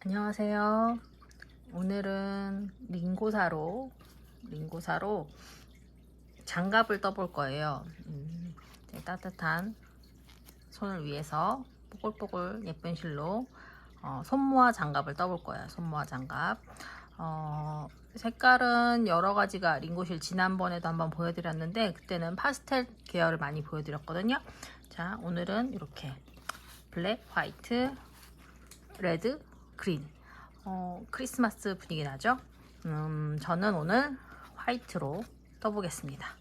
안녕하세요. 오늘은 링고사로 장갑을 떠볼 거예요. 따뜻한 손을 위해서 뽀글뽀글 예쁜 실로 손모아 장갑을 떠볼 거예요. 손모아 장갑. 색깔은 여러 가지가 링고실 지난번에도 한번 보여드렸는데 그때는 파스텔 계열을 많이 보여드렸거든요. 자, 오늘은 이렇게 블랙, 화이트, 레드, 그린. 크리스마스 분위기 나죠? 저는 오늘 화이트로 떠보겠습니다.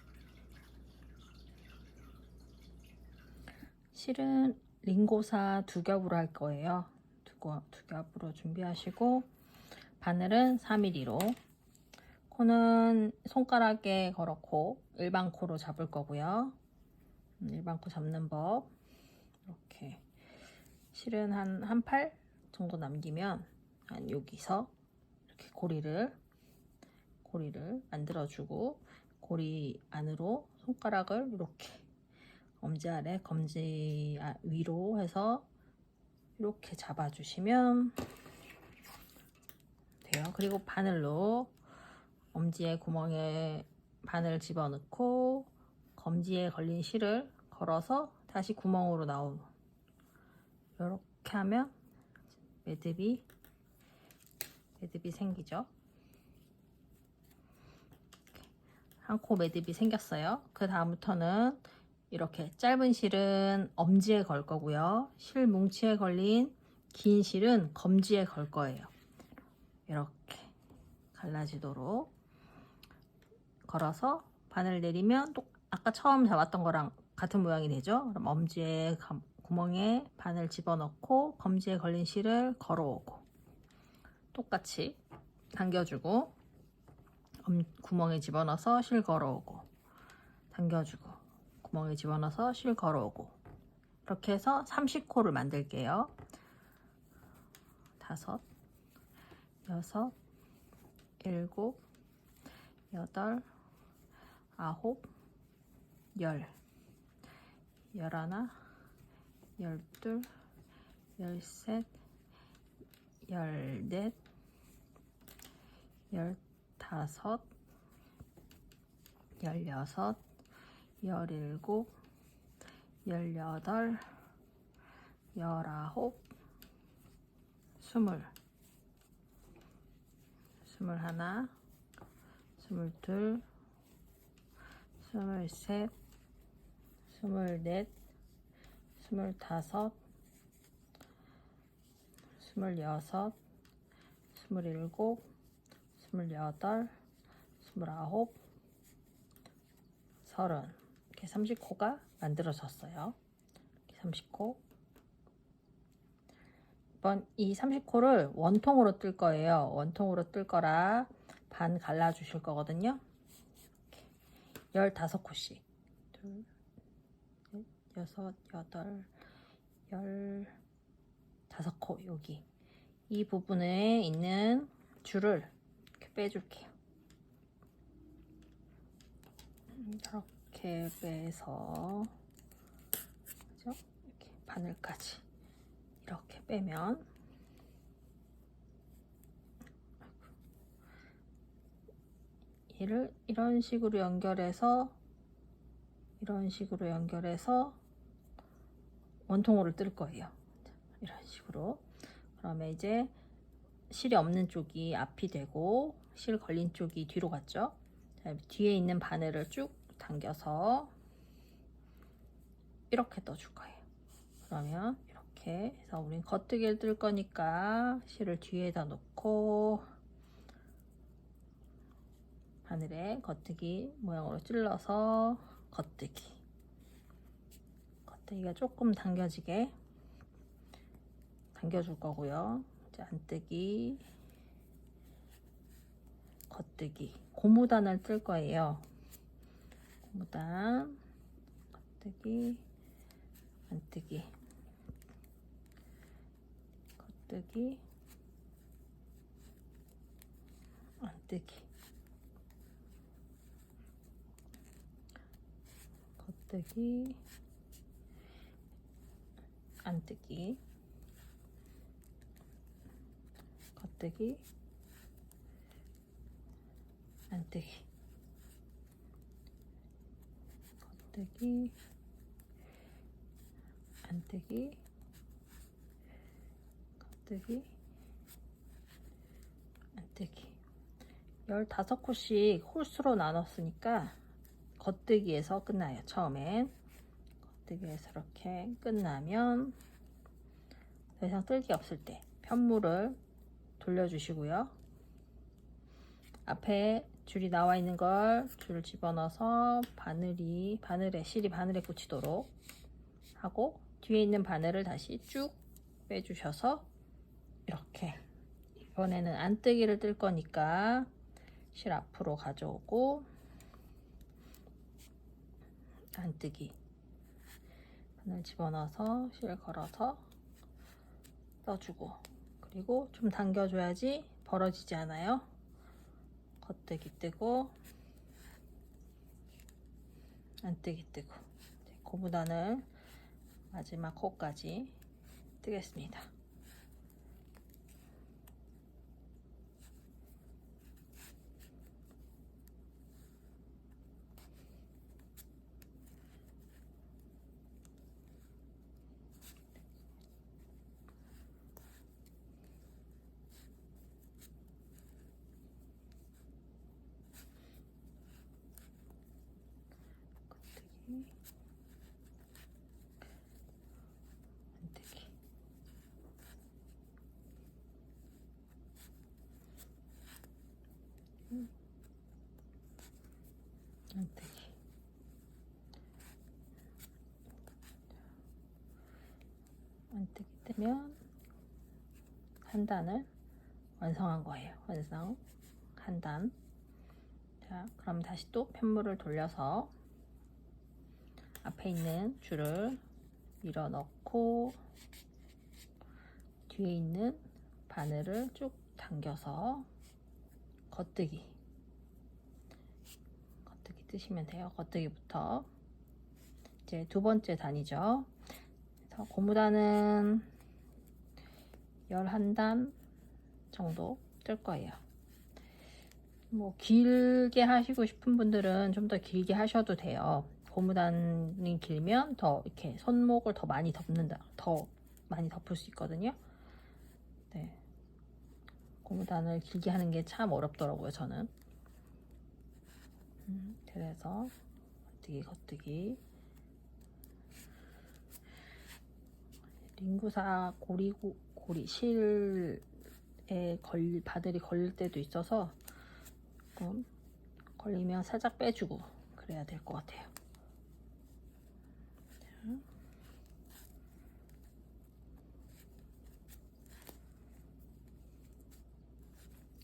실은 링고사 두 겹으로 할 거예요. 두 겹으로 준비하시고 바늘은 4mm로 코는 손가락에 걸어코 일반 코로 잡을 거고요. 일반 코 잡는 법 이렇게 실은 한 팔 정도 남기면 한 여기서 이렇게 고리를 만들어주고 고리 안으로 손가락을 이렇게 엄지 아래 검지 위로 해서 이렇게 잡아주시면 돼요. 그리고 바늘로 엄지의 구멍에 바늘 집어넣고 검지에 걸린 실을 걸어서 다시 구멍으로 나오는 이렇게 하면 매듭이 생기죠. 한 코 매듭이 생겼어요. 그 다음부터는 이렇게 짧은 실은 엄지에 걸 거고요. 실 뭉치에 걸린 긴 실은 검지에 걸 거예요. 이렇게 갈라지도록 걸어서 바늘 내리면 또 아까 처음 잡았던 거랑 같은 모양이 되죠. 그럼 엄지에 구멍에 바늘 집어넣고 검지에 걸린 실을 걸어오고 똑같이 당겨주고 구멍에 집어넣어서 실 걸어오고 당겨주고 구멍에 집어넣어서 실 걸어오고 이렇게 해서 30코를 만들게요. 5, 6, 7, 8, 9, 10, 11, 12, 13, 14, 15, 16, 17, 18, 19, 20, 21, 22, 23, 24, 25, 26, 27, 28, 29, 30 이렇게 30코가 만들어졌어요. 30코. 이번 이 30코를 원통으로 뜰 거예요. 원통으로 뜰 거라 반 갈라 주실 거거든요. 15코씩. 둘, 넷, 6, 8, 15코 여기 이 부분에 있는 줄을 이렇게 빼줄게요. 이렇게 빼서 그죠? 이렇게 바늘까지 이렇게 빼면 얘를 이런 식으로 연결해서 원통으로 뜰 거예요. 이런 식으로. 그러면 이제 실이 없는 쪽이 앞이 되고 실 걸린 쪽이 뒤로 갔죠. 자, 뒤에 있는 바늘을 쭉 당겨서 이렇게 떠줄 거예요. 그러면 이렇게 해서 우린 겉뜨기를 뜰 거니까 실을 뒤에다 놓고 바늘에 겉뜨기 모양으로 찔러서 겉뜨기가 조금 당겨지게 당겨줄 거고요. 이제 안뜨기, 겉뜨기, 고무단을 뜰 거예요. 고무단, 겉뜨기, 안뜨기, 겉뜨기, 안뜨기, 겉뜨기, 안뜨기, 겉뜨기, 안뜨기, 겉뜨기, 안뜨기, 겉뜨기, 안뜨기. 15코씩 홀수로 나눴으니까 겉뜨기에서 끝나요. 처음엔 겉뜨기에서 이렇게 끝나면 더 이상 뜰기 없을 때 편물을 돌려주시고요. 앞에 줄이 나와 있는 걸 줄을 집어넣어서 바늘에 실이 바늘에 꽂히도록 하고, 뒤에 있는 바늘을 다시 쭉 빼주셔서 이렇게, 이번에는 안뜨기를 뜰 거니까 실 앞으로 가져오고 안뜨기, 바늘 집어넣어서 실 걸어서 떠주고, 그리고 좀 당겨줘야지 벌어지지 않아요. 겉뜨기 뜨고 안뜨기 뜨고, 고무단을 마지막 코까지 뜨겠습니다. 안뜨기, 안뜨기, 안뜨기 뜨면 한 단을 완성한 거예요. 완성 한 단. 자, 그럼 다시 또 편물을 돌려서 앞에 있는 줄을 밀어 넣고 뒤에 있는 바늘을 쭉 당겨서 겉뜨기 뜨시면 돼요. 겉뜨기부터 이제 두 번째 단이죠. 그래서 고무단은 11단 정도 뜰 거예요. 뭐 길게 하시고 싶은 분들은 좀 더 길게 하셔도 돼요. 고무단이 길면 더 이렇게 손목을 더 많이 덮을 수 있거든요. 네. 고무단을 길게 하는 게 참 어렵더라고요, 저는. 그래서 겉뜨기, 링구사 고리 실에 바늘이 걸릴 때도 있어서 조금 걸리면 살짝 빼주고 그래야 될 것 같아요.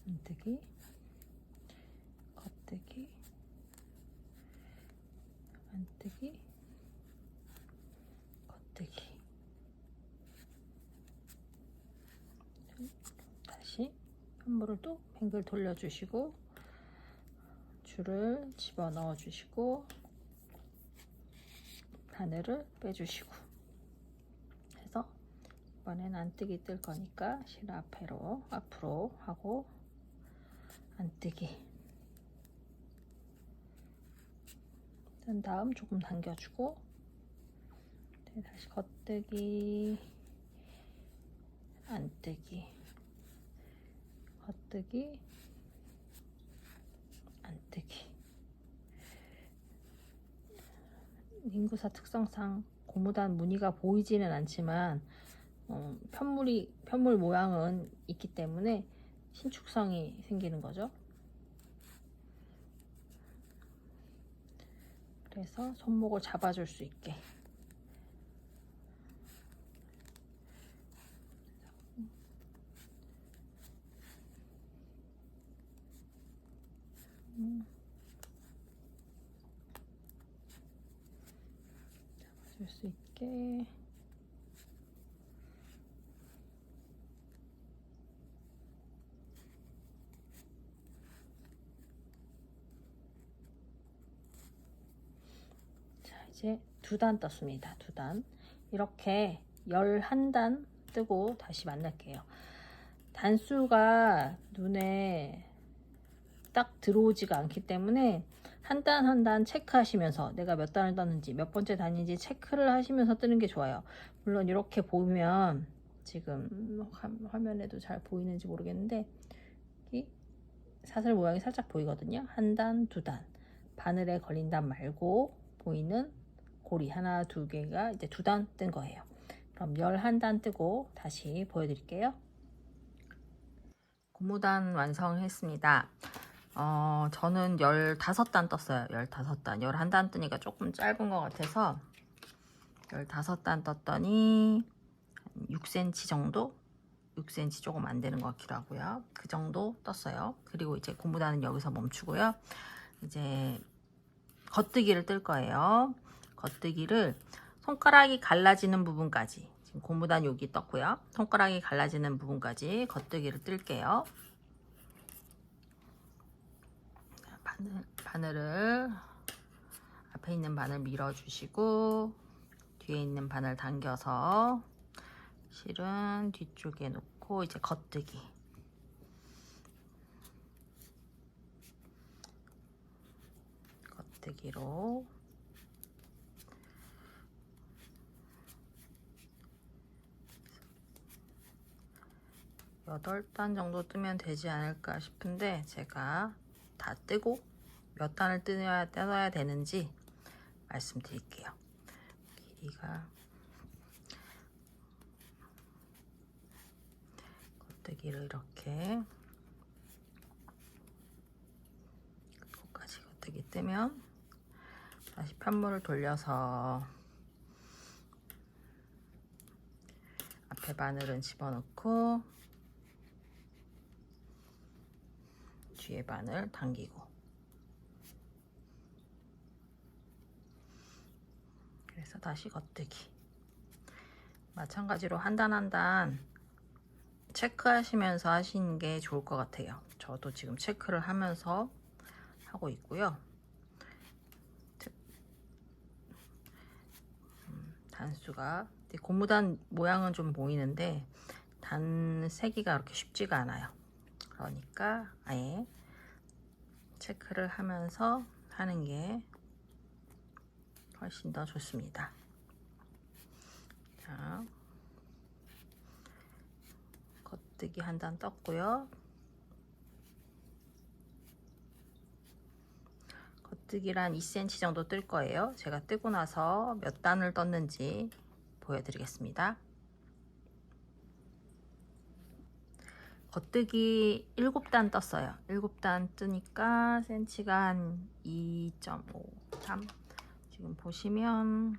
안뜨기, 겉뜨기, 안뜨기, 겉뜨기. 다시 편물을 또 뱅글 돌려주시고 줄을 집어 넣어 주시고 바늘을 빼주시고 해서, 이번엔 안뜨기 뜰 거니까 실 앞으로 하고 안뜨기 뜬 다음 조금 당겨주고, 다시 겉뜨기, 안뜨기, 겉뜨기, 안뜨기. 링구사 특성상 고무단 무늬가 보이지는 않지만 편물 모양은 있기 때문에 신축성이 생기는 거죠. 그래서 손목을 잡아줄 수 있게. 잡아줄 수 있게. 자, 이제 2단 떴습니다. 2단. 이렇게 11단 뜨고 다시 만날게요. 단수가 눈에 딱 들어오지가 않기 때문에 한 단 한 단 체크하시면서 내가 몇 단을 떴는지 몇 번째 단인지 체크를 하시면서 뜨는 게 좋아요. 물론 이렇게 보면 지금 화면에도 잘 보이는지 모르겠는데 이 사슬 모양이 살짝 보이거든요. 한 단, 두 단. 바늘에 걸린 단 말고 보이는 고리 하나, 두 개가 이제 두 단 뜬 거예요. 그럼 11단 뜨고 다시 보여드릴게요. 고무단 완성했습니다. 저는 15단 떴어요. 15단. 11단 뜨니까 조금 짧은 것 같아서 15단 떴더니 6cm 정도? 6cm 조금 안 되는 것 같기도 하고요. 그 정도 떴어요. 그리고 이제 고무단은 여기서 멈추고요. 이제 겉뜨기를 뜰 거예요. 겉뜨기를 손가락이 갈라지는 부분까지, 지금 고무단 여기 떴고요. 손가락이 갈라지는 부분까지 겉뜨기를 뜰게요. 바늘을 앞에 있는 바늘 밀어주시고 뒤에 있는 바늘 당겨서 실은 뒤쪽에 놓고 이제 겉뜨기. 겉뜨기로 8단 정도 뜨면 되지 않을까 싶은데 제가 다 뜨고 몇 단을 뜯어야 되는지 말씀드릴게요. 길이가 겉뜨기를 이렇게 끝까지 겉뜨기 뜨면 다시 편물을 돌려서 앞에 바늘은 집어넣고 뒤에 바늘 당기고, 그래서 다시 겉뜨기. 마찬가지로 한 단 한 단 체크하시면서 하시는 게 좋을 것 같아요. 저도 지금 체크를 하면서 하고 있고요. 단수가 고무단 모양은 좀 보이는데 단 세기가 그렇게 쉽지가 않아요. 그러니까 아예 체크를 하면서 하는 게 훨씬 더 좋습니다. 자, 겉뜨기 한 단 떴고요. 겉뜨기란 2cm 정도 뜰 거예요. 제가 뜨고 나서 몇 단을 떴는지 보여드리겠습니다. 겉뜨기 7단 떴어요. 7단 뜨니까 센치가 한 2.5, 3. 지금 보시면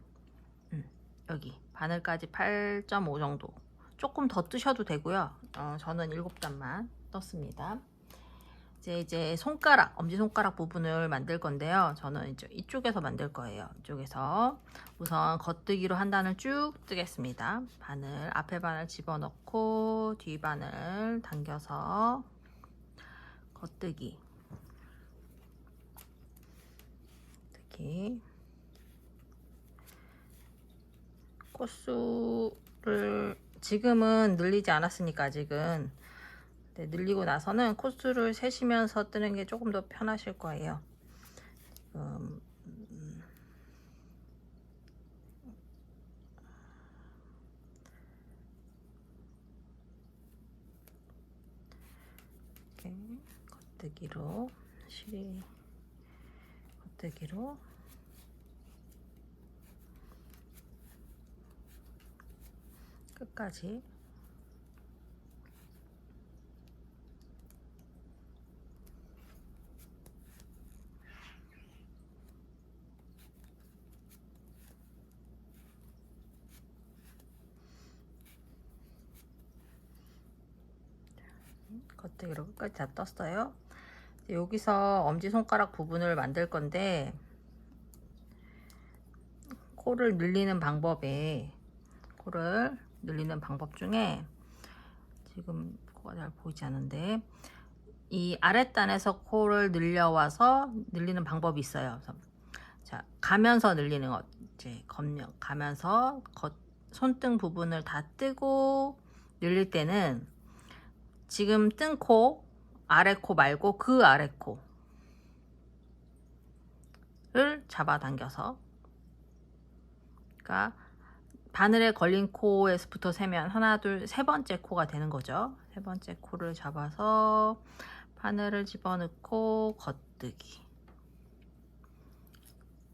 여기 바늘까지 8.5 정도. 조금 더 뜨셔도 되고요. 저는 7단만 떴습니다. 이제 손가락, 엄지손가락 부분을 만들 건데요. 저는 이제 이쪽에서 만들 거예요. 이쪽에서 우선 겉뜨기로 한 단을 쭉 뜨겠습니다. 바늘, 앞에 바늘 집어넣고 뒤 바늘 당겨서 겉뜨기. 코수를 지금은 늘리지 않았으니까 아직은, 늘리고 나서는 코수를 세시면서 뜨는 게 조금 더 편하실 거예요. 이렇게 겉뜨기로 실이 겉뜨기로 끝까지 겉뜨기로 끝까지 다 떴어요. 여기서 엄지손가락 부분을 만들 건데 코를 늘리는 방법 중에 지금 코가 잘 보이지 않는데 이 아랫단에서 코를 늘려와서 늘리는 방법이 있어요. 자, 가면서 늘리는 것, 이제 가면서 손등 부분을 다 뜨고 늘릴 때는 지금 뜬 코, 아래 코 말고 그 아래 코를 잡아당겨서, 그러니까 바늘에 걸린 코에서부터 세면 하나, 둘, 세 번째 코가 되는 거죠. 세 번째 코를 잡아서 바늘을 집어넣고 걷뜨기.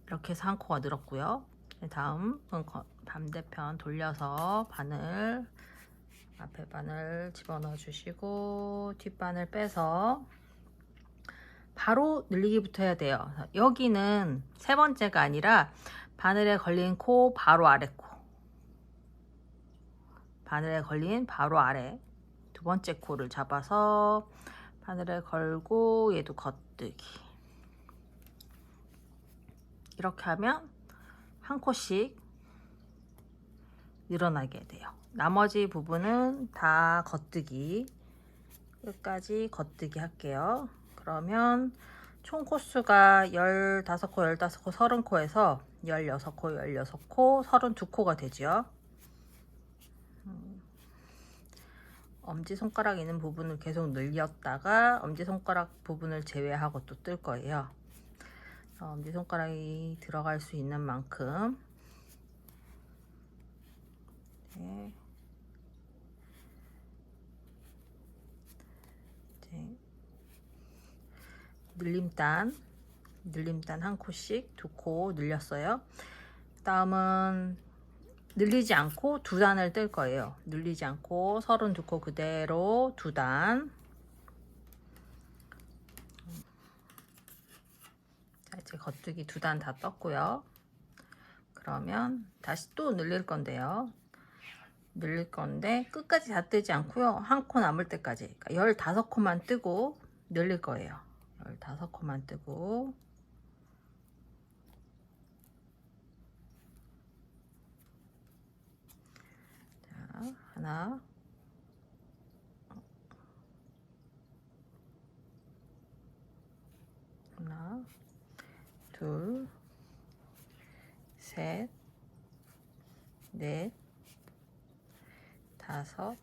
이렇게 해서 한 코가 늘었고요. 다음은 반대편 돌려서 바늘, 앞에 바늘 집어넣어 주시고 뒷바늘 빼서 바로 늘리기부터 해야 돼요. 여기는 세 번째가 아니라 바늘에 걸린 코 바로 아래 코, 바늘에 걸린 바로 아래 두 번째 코를 잡아서 바늘에 걸고 얘도 걷뜨기. 이렇게 하면 한 코씩 늘어나게 돼요. 나머지 부분은 다 걷뜨기, 끝까지 걷뜨기 할게요. 그러면 총 코수가 15코, 15코, 30코에서 16코, 16코, 32코가 되죠. 엄지손가락 있는 부분을 계속 늘렸다가 엄지손가락 부분을 제외하고 또 뜰 거예요. 엄지손가락이 들어갈 수 있는 만큼 네. 늘림단 한 코씩 두 코 늘렸어요. 다음은 늘리지 않고 두 단을 뜰 거예요. 늘리지 않고 32코 그대로 두 단. 자, 이제 겉뜨기 두 단 다 떴고요. 그러면 다시 또 늘릴 건데요. 늘릴 건데 끝까지 다 뜨지 않고요. 한 코 남을 때까지, 그러니까 15코만 뜨고 늘릴 거예요. 15코만 뜨고, 자, 하나, 둘, 셋, 넷, 다섯,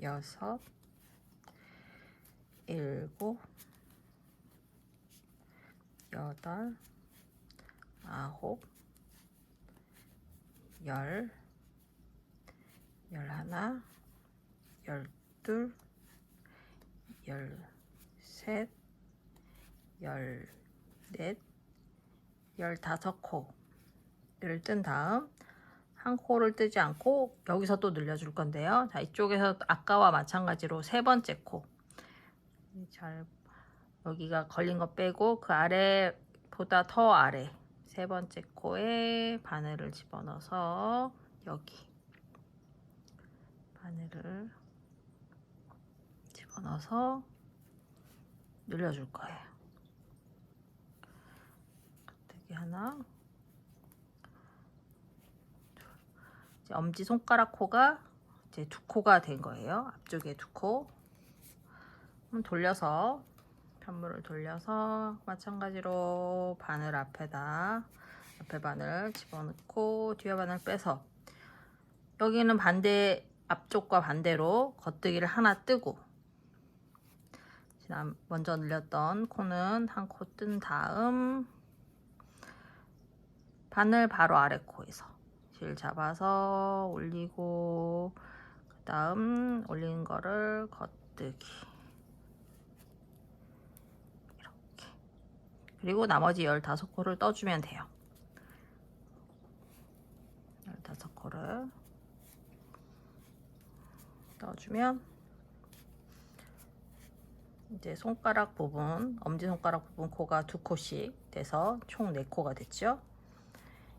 여섯, 일곱, 여덟, 아홉, 열, 열하나, 열둘, 열셋, 열넷, 15코를 뜬 다음 한 코를 뜨지 않고 여기서 또 늘려줄 건데요. 자, 이쪽에서 아까와 마찬가지로 세 번째 코, 잘 여기가 걸린 거 빼고 그 아래보다 더 아래 세 번째 코에 바늘을 집어넣어서 여기 바늘을 집어넣어서 늘려줄 거예요. 겉뜨기 하나, 이제 엄지 손가락 코가 이제 두 코가 된 거예요. 앞쪽에 두 코. 돌려서 편물을 돌려서 마찬가지로 바늘 앞에 바늘 집어넣고 뒤에 바늘 빼서 여기는 반대, 앞쪽과 반대로 겉뜨기를 하나 뜨고, 먼저 늘렸던 코는 한 코 뜬 다음 바늘 바로 아래 코에서 실 잡아서 올리고, 그 다음 올린 거를 겉뜨기, 이렇게. 그리고 나머지 15코를 떠주면 돼요. 15코를 떠주면 이제 손가락 부분, 엄지손가락 부분 코가 2코씩 돼서 총 4코가 됐죠.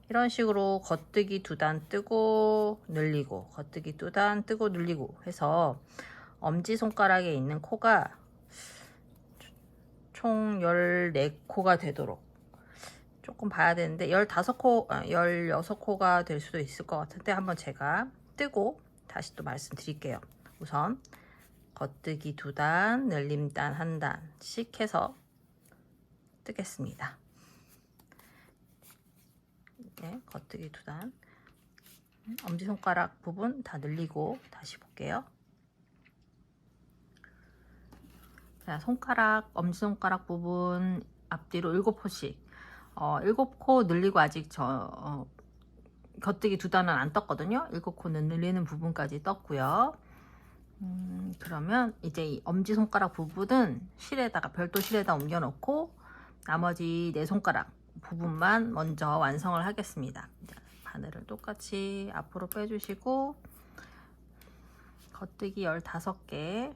이런 식으로 겉뜨기 2단 뜨고 늘리고, 겉뜨기 2단 뜨고 늘리고 해서 엄지손가락에 있는 코가 총 14코가 되도록 조금 봐야 되는데 16코가 될 수도 있을 것 같은데 한번 제가 뜨고 다시 또 말씀드릴게요. 우선 겉뜨기 2단, 늘림단 1단씩 해서 뜨겠습니다. 네, 겉뜨기 2단, 엄지손가락 부분 다 늘리고 다시 볼게요. 자, 손가락, 엄지손가락 부분 앞뒤로 7코씩 7코 늘리고 아직 겉뜨기 2단은 안 떴거든요. 7코는 늘리는 부분까지 떴고요. 그러면 이제 이 엄지손가락 부분은 실에다가 별도 실에다 옮겨 놓고 나머지 4손가락 부분만 먼저 완성을 하겠습니다. 바늘을 똑같이 앞으로 빼주시고 겉뜨기 15개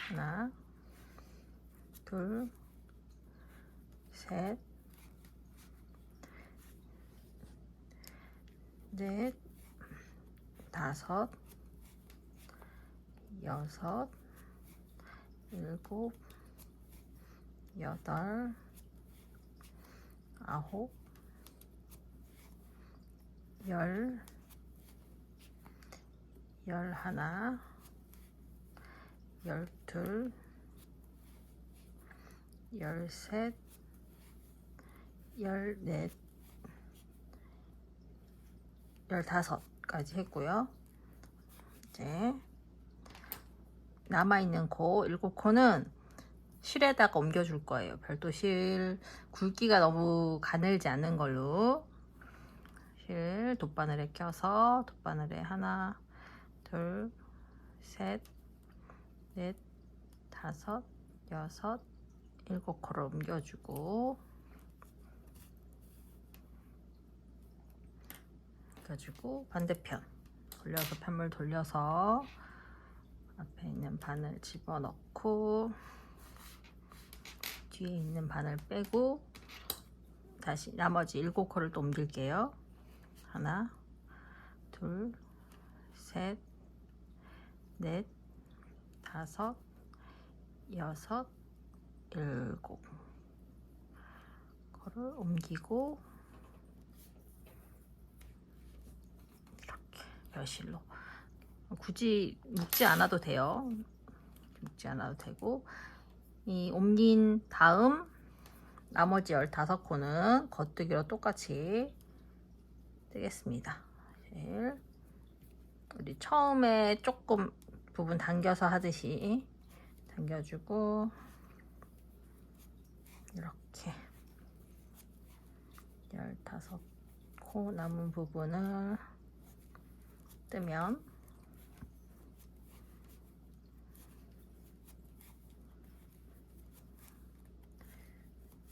하나, 둘, 셋, 넷, 다섯, 여섯, 일곱, 여덟, 아홉, 열, 열하나, 열둘, 열셋, 열넷, 15까지 했고요. 이제 남아있는 코 7코는 실에다가 옮겨줄 거예요. 별도 실 굵기가 너무 가늘지 않는 걸로 실 돗바늘에 껴서 돗바늘에 하나, 둘, 셋, 넷, 다섯, 여섯, 7코를 옮겨주고 반대편 돌려서 편물 돌려서 앞에 있는 바늘 집어넣고 뒤에 있는 바늘 빼고 다시 나머지 7코를 또 옮길게요. 하나, 둘, 셋, 넷, 다섯, 여섯, 7코를 옮기고 이렇게 여실로 굳이 묶지 않아도 돼요. 묶지 않아도 되고 이 옮긴 다음 나머지 15코는 겉뜨기로 똑같이 뜨겠습니다. 우리 처음에 조금 부분 당겨서 하듯이 당겨주고 이렇게 15코 남은 부분을 뜨면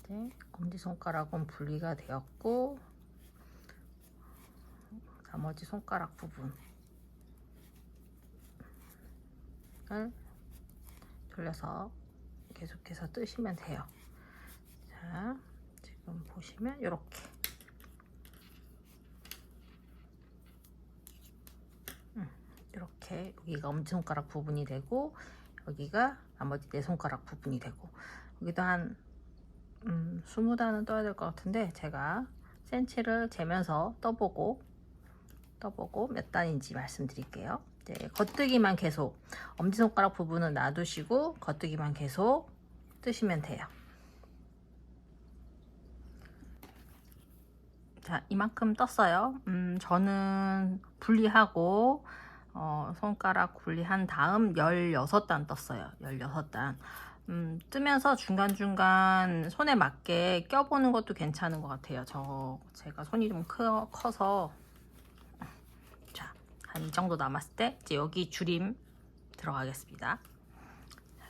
이제 엄지손가락은 분리가 되었고 나머지 손가락 부분을 돌려서 계속해서 뜨시면 돼요. 자, 지금 보시면 이렇게 이렇게 여기가 엄지손가락 부분이 되고 여기가 나머지 4손가락 부분이 되고 여기도 한 20단은 떠야 될 것 같은데 제가 센치를 재면서 떠보고 몇 단인지 말씀드릴게요. 이제 겉뜨기만 계속 엄지손가락 부분은 놔두시고 겉뜨기만 계속 뜨시면 돼요. 자, 이만큼 떴어요. 저는 분리하고 손가락 분리한 다음 16단 떴어요. 16단. 뜨면서 중간중간 손에 맞게 껴보는 것도 괜찮은 것 같아요. 제가 손이 좀 커서 자, 한 이 정도 남았을 때 이제 여기 줄임 들어가겠습니다.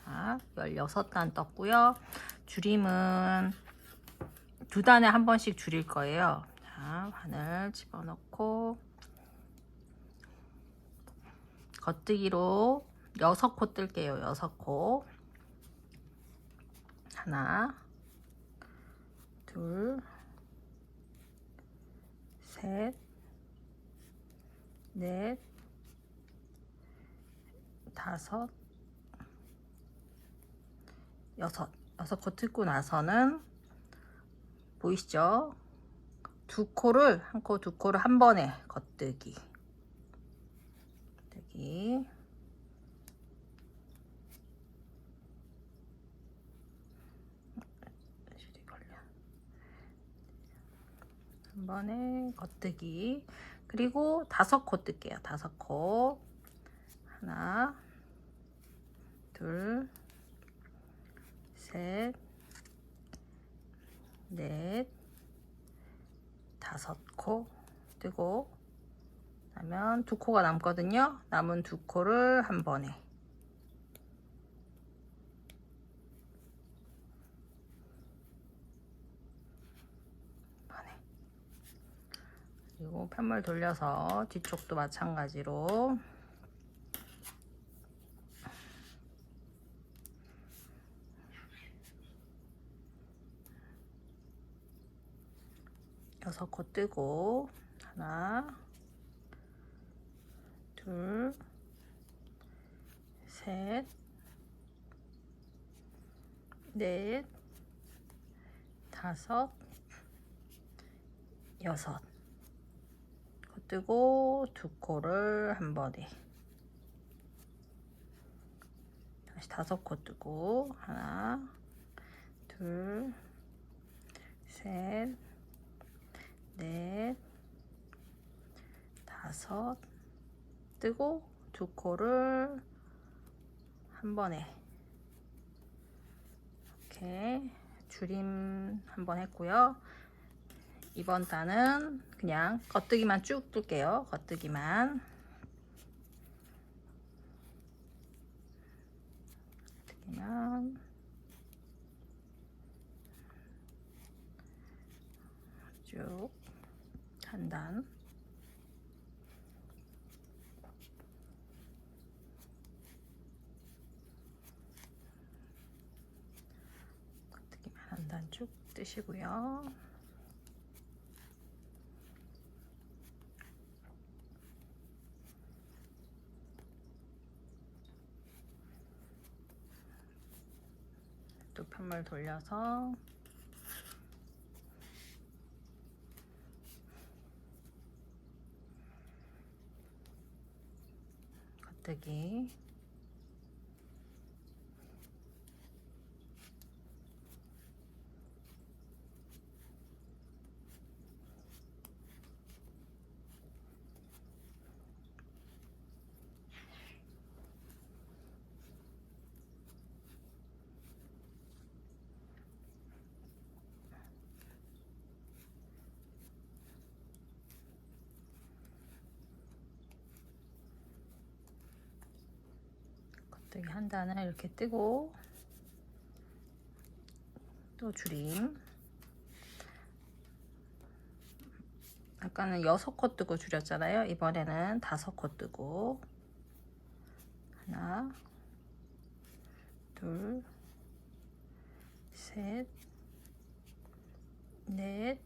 자, 16단 떴고요. 줄임은 2단에 한 번씩 줄일 거예요. 자, 바늘 집어넣고 겉뜨기로 6코 뜰게요. 6코. 하나, 둘, 셋, 넷, 다섯, 여섯. 6코 뜯고 나서는 보이시죠? 2코를 한 코, 2코를 한 번에 겉뜨기. 한 번에 겉뜨기. 그리고 5코 뜰게요. 5코. 하나, 둘, 셋, 넷, 5코 뜨고, 그러면 2코가 남거든요. 남은 2코를 한 번에. 그리고 편물 돌려서 뒤쪽도 마찬가지로 6코 뜨고, 하나, 둘, 셋, 넷, 5, 6. 코 뜨고 2코를 한 번에. 다시 5코 뜨고, 하나, 둘, 셋, 넷, 5 뜨고 2코를 한 번에. 이렇게 줄임 한 번 했고요. 이번 단은 그냥 겉뜨기만 쭉 뜰게요. 겉뜨기만. 겉뜨기만 쭉 한 단. 겉뜨기만 한 단 쭉 뜨시고요. 또 편물 돌려서 겉뜨기. 겉뜨기 한 단을 이렇게 뜨고, 또 줄임. 아까는 6코 뜨고 줄였잖아요. 이번에는 5코 뜨고, 하나, 둘, 셋, 넷,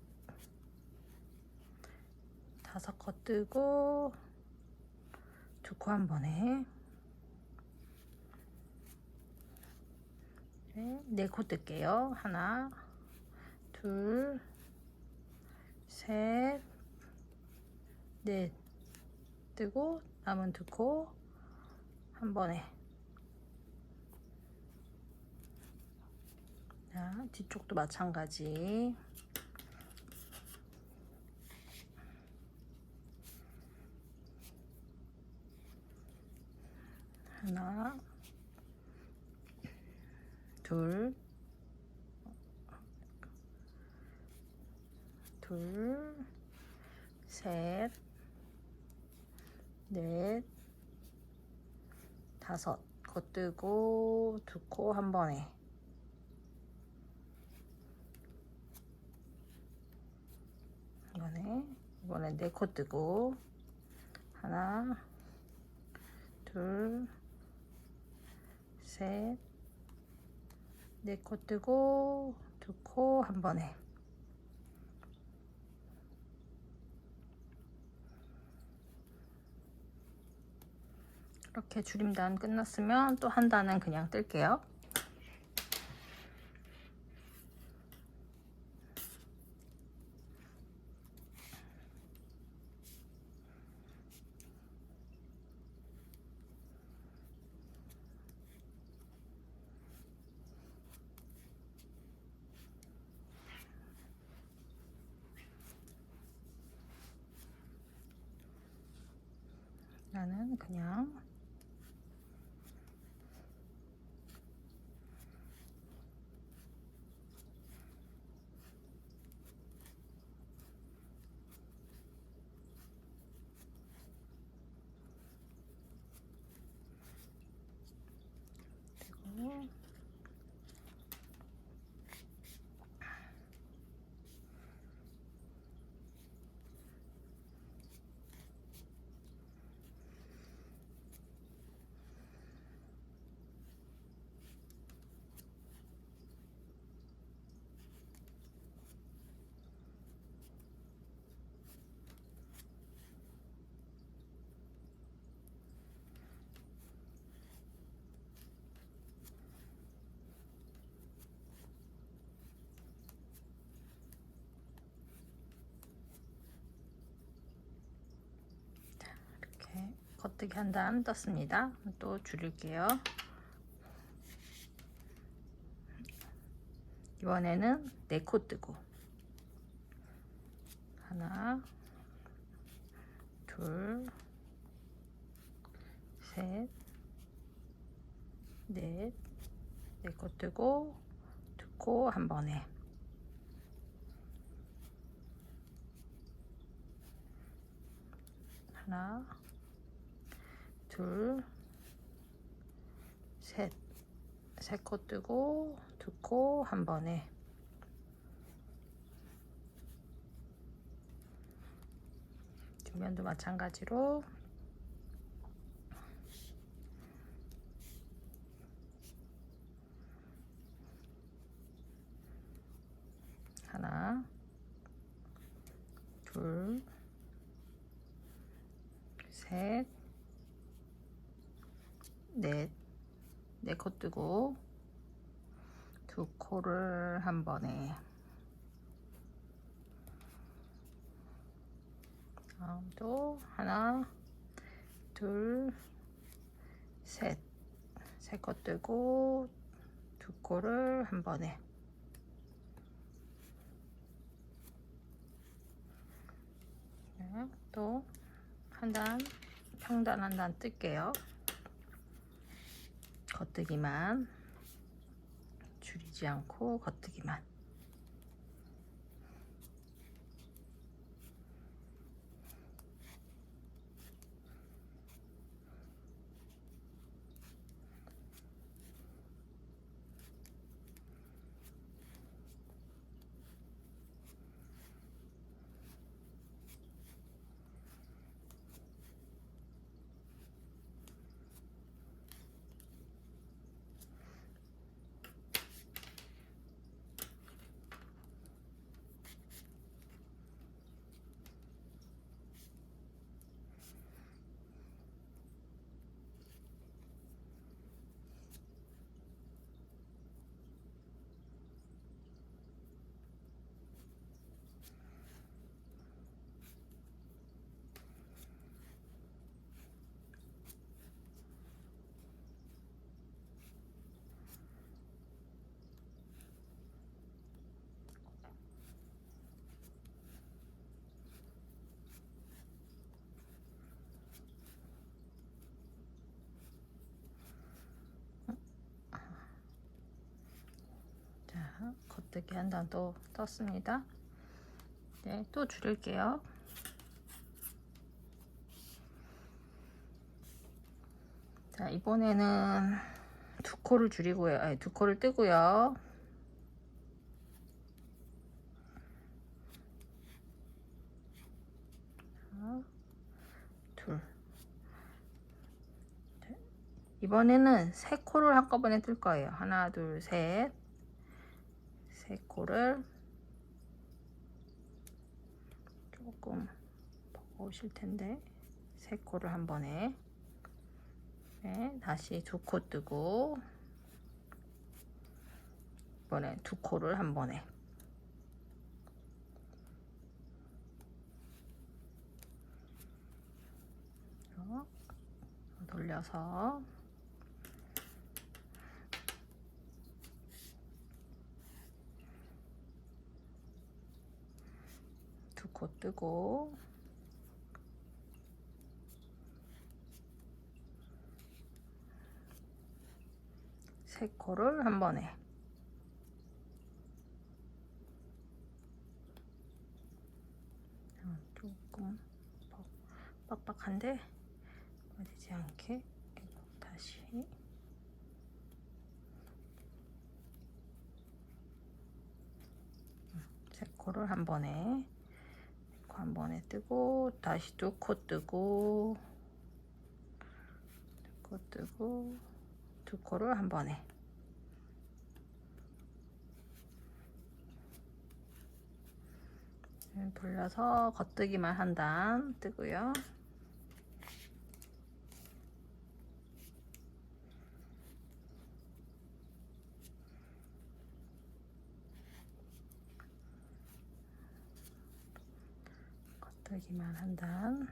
5코 뜨고 2코 한 번에. 4코 뜰게요. 하나, 둘, 셋, 넷 뜨고 남은 2코 한 번에. 자, 뒤쪽도 마찬가지. 하나, 둘, 셋, 넷, 5코 뜨고 2코 한 번에. 이번에 4코 뜨고, 하나, 둘, 셋, 4코 뜨고 2코 한 번에. 이렇게 줄임단 끝났으면 또 한 단은 그냥 뜰게요. 나는 그냥 그리고 이렇게 겉뜨기 한 단 떴습니다. 또 줄일게요. 이번에는 4코 뜨고 하나, 둘, 셋, 넷, 4코 뜨고 2코 한 번에 하나, 둘, 셋, 3코 뜨고 2코 한 번에 뒷면도 마찬가지로 하나, 둘, 셋, 넷, 4코 뜨고 2코를 한 번에 다음도 하나, 둘, 셋, 3코 뜨고 2코를 한 번에 또 한 단, 평단 한 단 뜰게요. 겉뜨기만 줄이지 않고 겉뜨기만. 자, 겉뜨기 한 단 또 떴습니다. 네, 또 줄일게요. 자, 이번에는 2코를 줄이고요. 아니, 2코를 뜨고요. 하나, 둘. 이번에는 3코를 한꺼번에 뜰 거예요. 하나, 둘, 셋. 3코를 조금 버거우실 텐데 3코를 한 번에. 네, 다시 2코 뜨고 이번엔 2코를 한 번에. 돌려서 두 코 뜨고 세 코를 한 번에. 조금 빡빡한데 빠지지 않게 다시 세 코를 한 번에 뜨고 다시 두 코 뜨고 두 코를 한 번에. 돌려서 겉뜨기만 한 단 뜨고요. 겉뜨기만 한 단.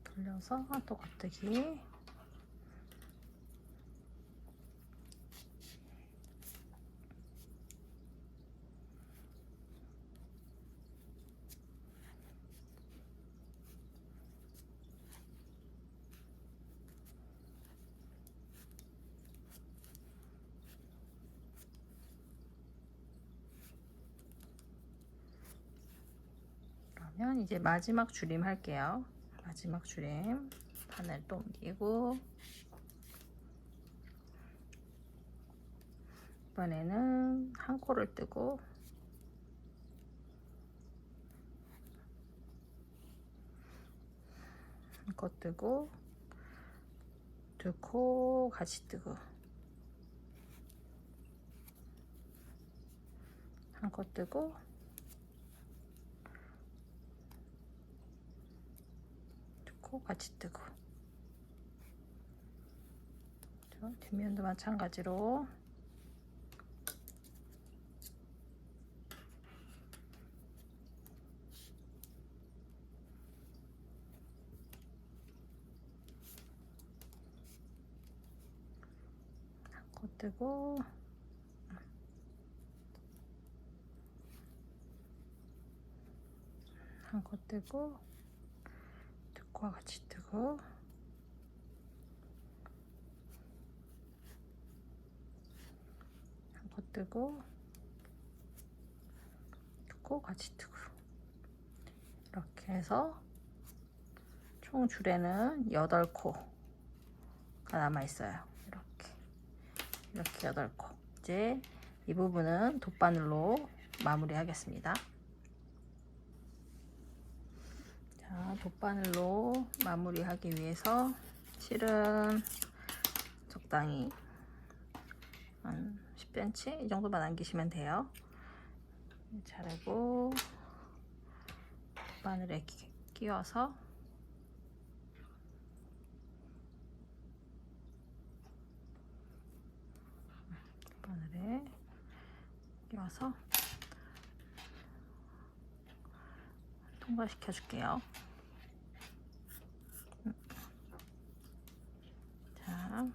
돌려서 또 겉뜨기. 그러면 이제 마지막 줄임 할게요. 마지막 줄임 바늘 또 옮기고 이번에는 한 코를 뜨고 한 코 뜨고 두 코 같이 뜨고 한 코 뜨고 두 코 같이 뜨고 뒷면도 마찬가지로 한 코 뜨고 한 코 뜨고 두 코와 같이 뜨고 한 코 뜨고 두 코 같이 뜨고 이렇게 해서 총 줄에는 8코가 남아 있어요. 이렇게 8코. 이제 이 부분은 돗바늘로 마무리 하겠습니다. 자, 돗바늘로 마무리하기 위해서 실은 적당히 한 10cm 이 정도만 남기시면 돼요. 자르고 돗바늘에 끼워서 돗바늘에 끼워서 통과시켜 줄게요. 자,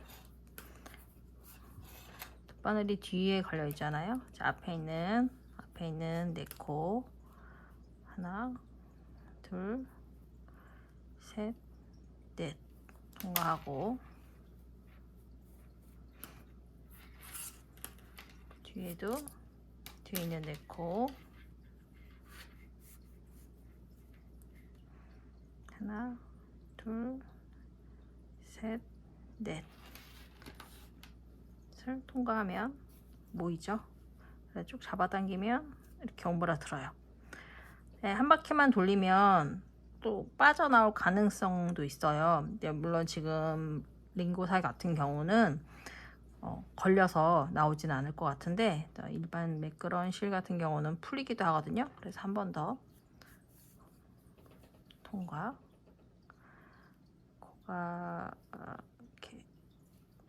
돗바늘이 뒤에 걸려 있잖아요. 자, 앞에 있는 4코 하나, 둘, 셋, 넷 통과하고 뒤에 있는 4코 하나, 둘, 셋, 넷을 통과하면 모이죠. 쭉 잡아당기면 이렇게 오므라들어요. 네, 한 바퀴만 돌리면 또 빠져나올 가능성도 있어요. 근데 물론 지금 링고사 같은 경우는 걸려서 나오진 않을 것 같은데 일반 매끄러운 실 같은 경우는 풀리기도 하거든요. 그래서 한 번 더 통과. 코가 이렇게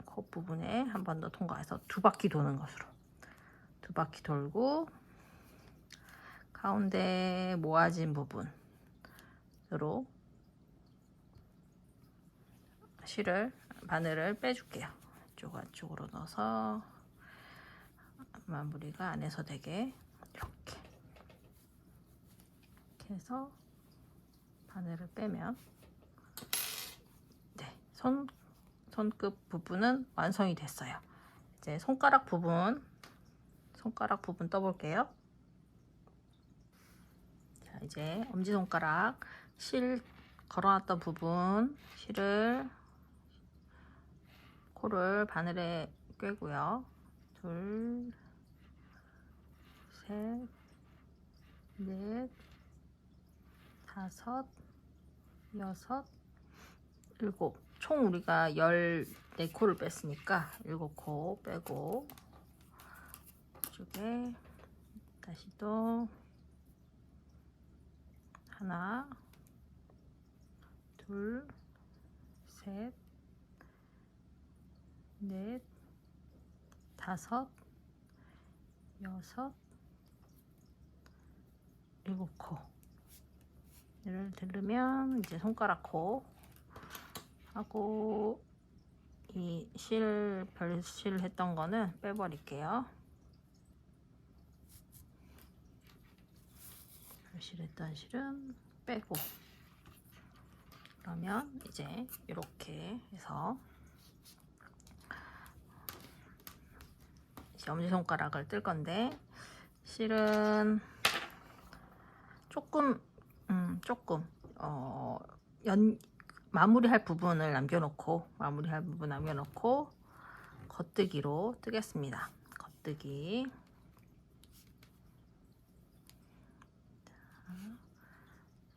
코 부분에 한 번 더 통과해서 2바퀴 도는 것으로 2바퀴 돌고 가운데 모아진 부분으로 바늘을 빼줄게요. 이쪽 안쪽으로 넣어서 마무리가 안에서 되게 이렇게 이렇게 해서 바늘을 빼면 네, 손끝 부분은 완성이 됐어요. 이제 손가락 부분 떠볼게요. 자, 이제 엄지손가락 실 걸어놨던 부분 실을 코를 바늘에 꿰고요. 둘, 셋, 넷, 다섯, 여섯, 일곱. 총 우리가 14코를 뺐으니까 7코 빼고 이쪽에 다시 또 하나, 둘, 셋, 넷, 다섯, 여섯, 7코를 들르면 이제 손가락 코 하고 이 별실 했던 거는 빼버릴게요. 별실했던 실은 빼고, 그러면 이제 이렇게 해서 이제 엄지손가락을 뜰 건데, 실은 조금 마무리할 부분을 남겨놓고 겉뜨기로 뜨겠습니다. 겉뜨기.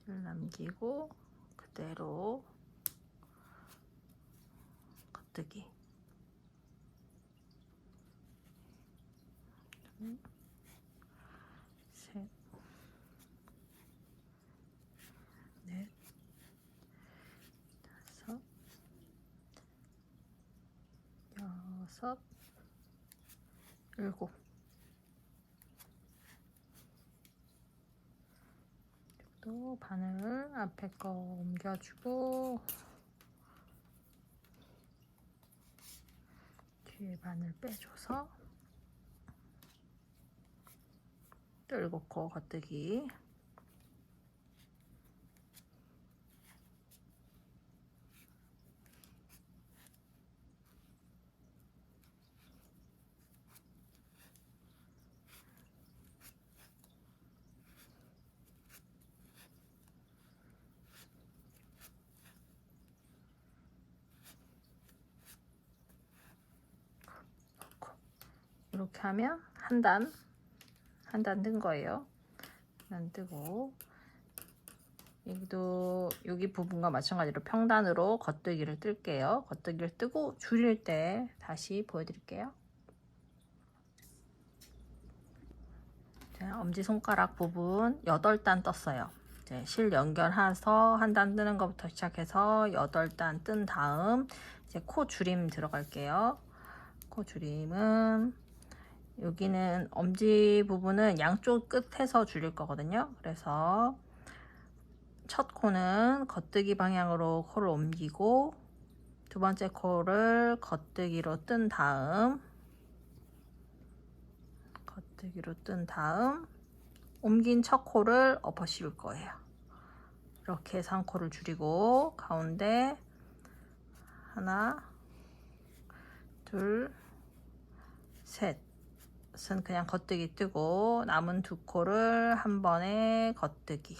실 남기고 그대로 겉뜨기. 둘, 셋, 넷, 다섯, 여섯, 일곱. 또 바늘 앞에 거 옮겨주고 뒤에 바늘 빼줘서 또 7코 겉뜨기. 이렇게 하면 한 단 뜬 거예요. 한 단 뜨고, 여기 부분과 마찬가지로 평단으로 겉뜨기를 뜰게요. 겉뜨기를 뜨고 줄일 때 다시 보여드릴게요. 자, 엄지손가락 부분 8단 떴어요. 이제 실 연결해서 한 단 뜨는 것부터 시작해서 8단 뜬 다음 이제 코 줄임 들어갈게요. 코 줄임은 여기는 엄지 부분은 양쪽 끝에서 줄일 거거든요. 그래서 첫 코는 겉뜨기 방향으로 코를 옮기고 두 번째 코를 겉뜨기로 뜬 다음 옮긴 첫 코를 엎어 씌울 거예요. 이렇게 해서 한 코를 줄이고 가운데 하나, 둘, 셋은 그냥 겉뜨기 뜨고 남은 2코를 한 번에 겉뜨기.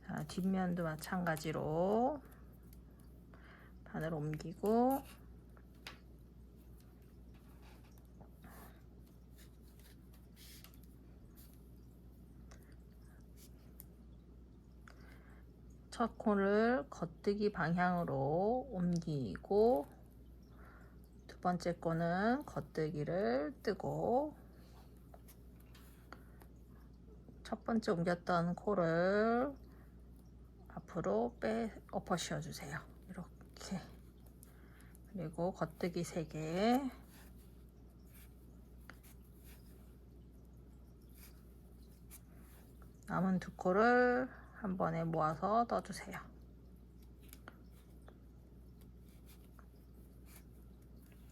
자, 뒷면도 마찬가지로 바늘 옮기고 첫 코를 겉뜨기 방향으로 옮기고 두 번째 코는 겉뜨기를 뜨고 첫 번째 옮겼던 코를 앞으로 엎어 씌워 주세요. 이렇게. 그리고 겉뜨기 3개. 남은 2코를 한 번에 모아서 떠주세요.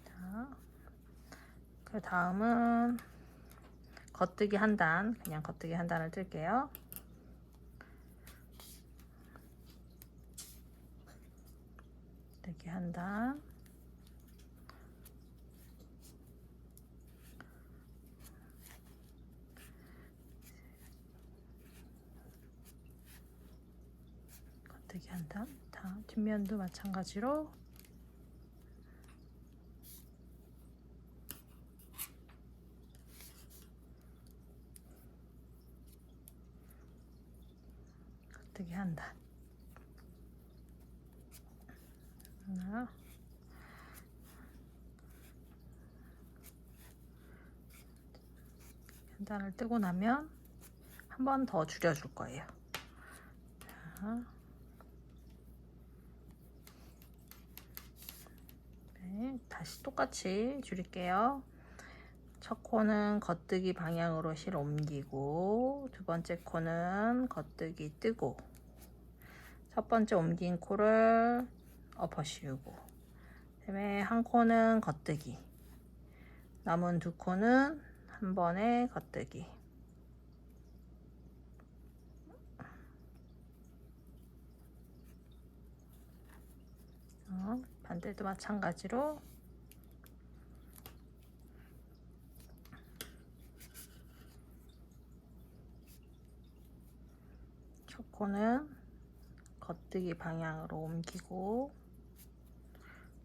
자, 그 다음은 겉뜨기 한 단, 그냥 겉뜨기 한 단을 뜰게요. 겉뜨기 한 단, 겉뜨기 한 단, 다 뒷면도 마찬가지로 겉뜨기 한 단, 하나, 한 단을 뜨고 나면 한 번 더 줄여줄 거예요. 자, 네, 다시 똑같이 줄일게요. 첫 코는 겉뜨기 방향으로 실 옮기고, 두 번째 코는 겉뜨기 뜨고, 첫 번째 옮긴 코를 엎어 씌우고, 그다음에 한 코는 겉뜨기, 남은 두 코는 한 번에 겉뜨기. 반대도 마찬가지로 첫 코는 겉뜨기 방향으로 옮기고,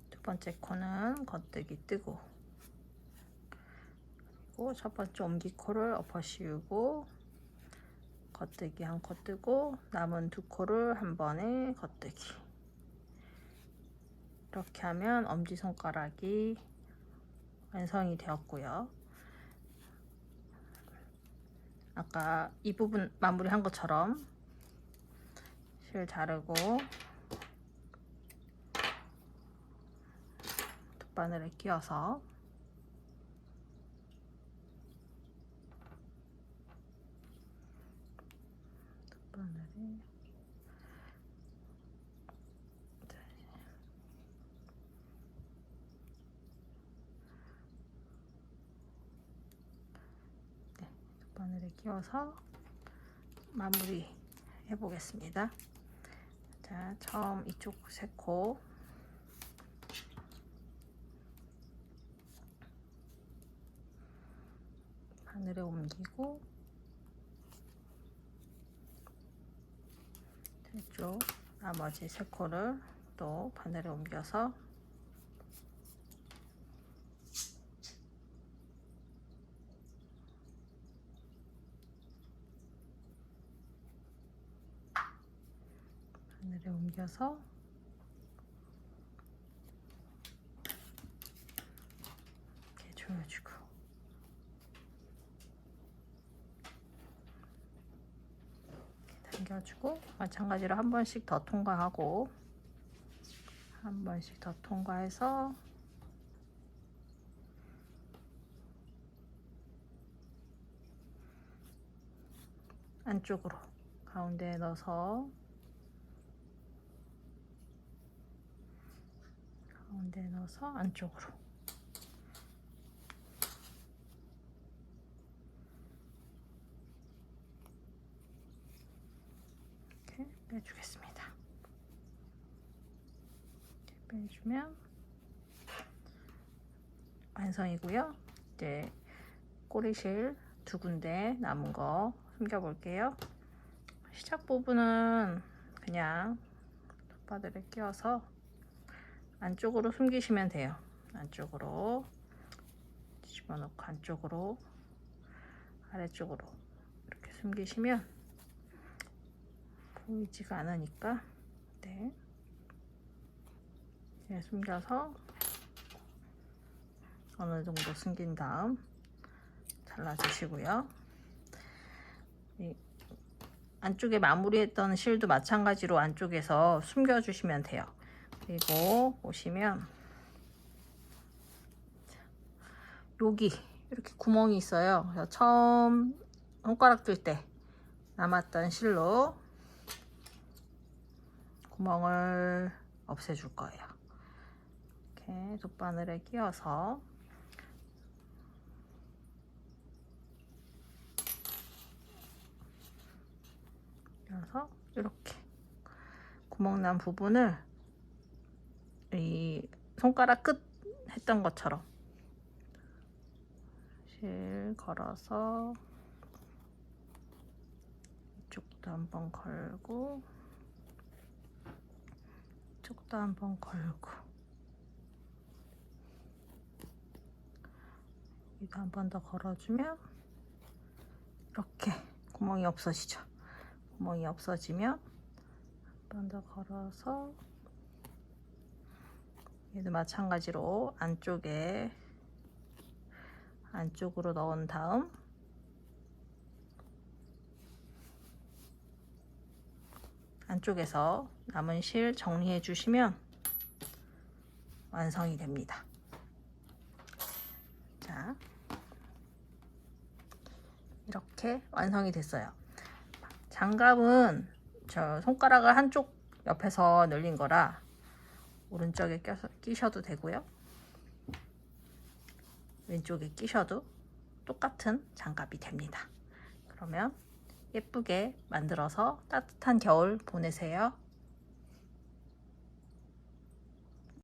두 번째 코는 겉뜨기 뜨고, 그리고 첫 번째 옮기 코를 엎어 씌우고, 겉뜨기 한 코 뜨고, 남은 두 코를 한 번에 겉뜨기. 이렇게 하면 엄지손가락이 완성이 되었고요. 아까 이 부분 마무리한 것처럼 실 자르고 돗바늘에 끼워서 돗바늘에 돗바늘에 끼워서 마무리 해보겠습니다. 자, 처음 이쪽 세 코 바늘에 옮기고, 이쪽 나머지 세 코를 또 바늘에 옮겨서 바늘에 옮겨서 이렇게 조여주고, 당겨주고, 마찬가지로 한 번씩 더 통과하고, 한 번씩 더 통과해서 안쪽으로 가운데에 넣어서 가운데에 넣어서 안쪽으로 이렇게 빼주겠습니다. 이렇게 빼주면 완성이고요. 이제 꼬리실 두 군데 남은 거 숨겨 볼게요. 시작 부분은 그냥 돗바늘에 끼워서 안쪽으로 숨기시면 돼요. 안쪽으로 뒤집어 놓고 안쪽으로, 아래쪽으로 이렇게 숨기시면 보이지가 않으니까, 네, 이제 숨겨서 어느 정도 숨긴 다음 잘라주시고요. 이 안쪽에 마무리했던 실도 마찬가지로 안쪽에서 숨겨주시면 돼요. 그리고 보시면 여기 이렇게 구멍이 있어요. 그래서 처음 손가락 뜰 때 남았던 실로 구멍을 없애줄 거예요. 이렇게 돗바늘에 끼워서 그래서 이렇게 구멍난 부분을 이 손가락 끝 했던 것처럼 실 걸어서 이쪽도 한번 걸고 이쪽도 한번 걸고 여기도 한 번 더 걸어주면 이렇게 구멍이 없어지죠. 구멍이 없어지면 한 번 더 걸어서 얘도 마찬가지로 안쪽으로 넣은 다음 안쪽에서 남은 실 정리해 주시면 완성이 됩니다. 자, 이렇게 완성이 됐어요. 장갑은 저 손가락을 한쪽 옆에서 늘린 거라 오른쪽에 끼셔도 되고요. 왼쪽에 끼셔도 똑같은 장갑이 됩니다. 그러면 예쁘게 만들어서 따뜻한 겨울 보내세요.